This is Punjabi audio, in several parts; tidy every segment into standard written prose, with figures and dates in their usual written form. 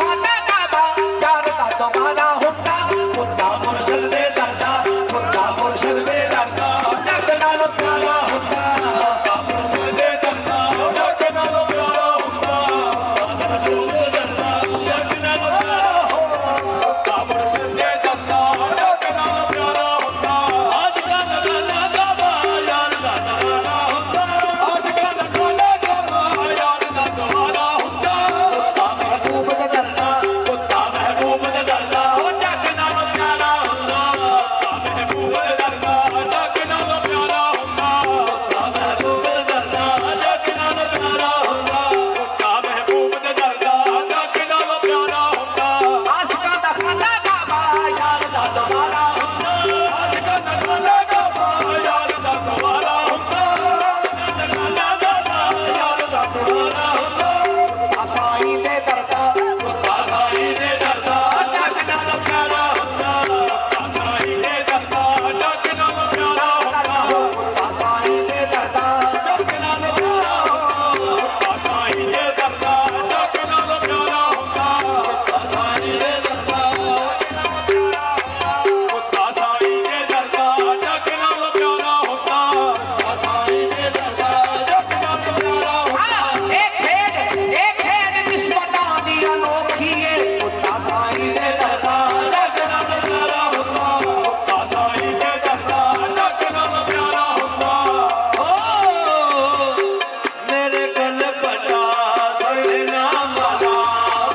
ਖਾਣਾ ਕਾਬਾ ਯਾਰ ਦਾ ਦਵਾਰਾ ਹੁੰਦਾ ਹੁੰਦਾ ਮੁਰਸ਼ਦ ਦੇ ਦਰਦਾ ਹੁੰਦਾ ਮੁਰਸ਼ਦ ਦੇ ਦਰਦਾ ਜੱਗ ਨਾਲ ਪਿਆਰਾ ਹੁੰਦਾ ਹੁੰਦਾ ਮੁਰਸ਼ਦ ਦੇ ਦਰਦਾ ਜੱਗ ਨਾਲ ਪਿਆਰਾ ਹੁੰਦਾ ਰਸੂਲ ਦੇ ਦਰਦਾ ਜੱਗ ਨਾਲ ਪਿਆਰਾ ਹੁੰਦਾ ਮੁਰਸ਼ਦ ਦੇ ਦਰਦਾ ਜੱਗ ਨਾਲ ਪਿਆਰਾ ਹੁੰਦਾ ਆਸ਼ਿਕਾਂ ਦਾ ਖਾਣਾ ਕਾਬਾ ਯਾਰ ਦਾ ਦਵਾਰਾ ਹੁੰਦਾ ਆਸ਼ਿਕਾਂ ਦਾ ਖਾਣਾ ਕਾਬਾ ਯਾਰ ਦਾ ਦਵਾਰਾ ਹੁੰਦਾ ਕੁੱਤਾ ਮਹਿਬੂਬ ਦਾ ਦਰਦਾ ਕੁੱਤਾ ਮਹਿਬੂਬ ਦਾ ਦਰਦਾ ਉਹ ਜੱਗ ਨਾਲ ਪਿਆਰਾ ਹੁੰਦਾ ਕੁੱਤਾ ਮਹਿਬੂਬ ਦਾ ਦਰਦਾ ਜੱਗ ਨਾਲ ਪਿਆਰਾ ਹੁੰਦਾ ਕੁੱਤਾ ਮਹਿਬੂਬ ਦਾ ਦਰਦਾ ਜੱਗ ਨਾਲ ਪਿਆਰਾ ਹੁੰਦਾ ਕੁੱਤਾ ਮਹਿਬੂਬ ਦਾ ਦਰਦਾ ਜੱਗ ਨਾਲ ਪਿਆਰਾ ਹੁੰਦਾ ਆਸ਼ਿਕਾਂ ਦਾ ਖਾਣਾ ਕਾਬਾ ਯਾਰ ਦਾ ਦਵਾਰਾ ਹੁੰਦਾ ਆਸ਼ਿਕਾਂ ਦਾ ਖਾਣਾ ਕਾਬਾ ਯਾਰ ਦਾ ਦਵਾਰਾ ਹੁੰਦਾ ਖਾਣਾ ਕਾਬਾ ਯਾਰ ਦਾ ਦਵਾਰਾ ਹੁੰਦਾ ਸਾਈਂ ਦੇ ਦਰਦਾ ਕੁੱਤਾ ਸਾਈਂ ਦੇ ਦਰਦਾ ਜੱਗ ਨਾਲ ਪਿਆਰਾ ਹੁੰਦਾ ਕੁੱਤਾ ਸਾਈਂ ਦੇ ਦਰਦਾ ਜੱਗ ਨਾਲ ਪਿਆਰਾ ਹੁੰਦਾ ਕੁੱਤਾ ਸਾਈਂ ਦੇ ਦਰਦਾ ਜੱਗ ਨਾਲ ਪਿਆਰਾ ਹੁੰਦਾ ਕੁੱਤਾ ਸਾਈਂ ਦੇ ਦਰਦਾ ਜੱਗ ਨਾਲ ਪਿਆਰਾ ਹੁੰਦਾ ਕੁੱਤਾ ਸਾਈਂ ਦੇ ਦਰਦਾ ਕੁੱਤਾ ਸਾਈਂ ਦੇ ਦਰਦਾ ਜੱਗ ਨਾਲ ਪਿਆਰਾ ਹੁੰਦਾ ਕੁੱਤਾ ਸਾਈਂ ਦੇ ਦਰਦਾ ਜੱਗ ਨਾਲ ਪਿਆਰਾ ਹੁੰਦਾ ਇਹ ਖੇਡ ਨਿਸਬਤਾਂ ਦੀ ਅਨੋਖੀ ਏ ਕੁੱਤਾ ਸਾਈਂ ਦੇ ਦਰਦਾ ਜੱਗ ਨਾਲ ਪਿਆਰਾ ਹੁੰਦਾ ਕੁੱਤਾ ਸਾਈਂ ਦੇ ਦਰਦਾ ਜੱਗ ਨਾਲ ਪਿਆਰਾ ਹੁੰਦਾ ਓ ਮੇਰੇ ਗਲ ਪਟਾ ਤੇਰੇ ਨਾਮ ਵਾਲਾ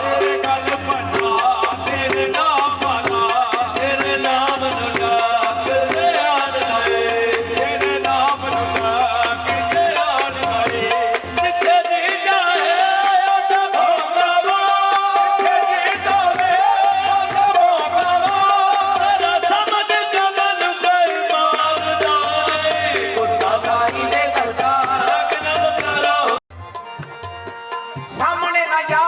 ਮੇਰੇ ਗਲ ਪਟਾ ਤੇਰੇ ਨਾਮ ਵਾਲਾ ਤੇਰੇ ਨਾਮ ਨੂੰ ਲਾ ਕੇ ਆਣ ਗਏ ਤੇਰੇ ਨਾਮ ਨੂੰ ਲਾ ਕੇ ਆਣ ਗਏ ਜਿੱਥੇ ਜੀ ਜਾਏ ਉੱਥੇ ਭੋਗਾਵਾ ਜਿੱਥੇ ਜੀ ਜਾਵੇ ਉੱਥੇ ਭੋਗਾਵਾ ਤੇਰਾ ਸਮਝ ਕਮਨ ਕੋਈ ਮੰਗਦਾ ਏ ਕੁੱਤਾ ਸਾਈਂ ਦੇ ਦਰਦਾ ਜੱਗ ਨਾਲ ਪਿਆਰਾ ਸਾਹਮਣੇ ਨਾ ਜਾ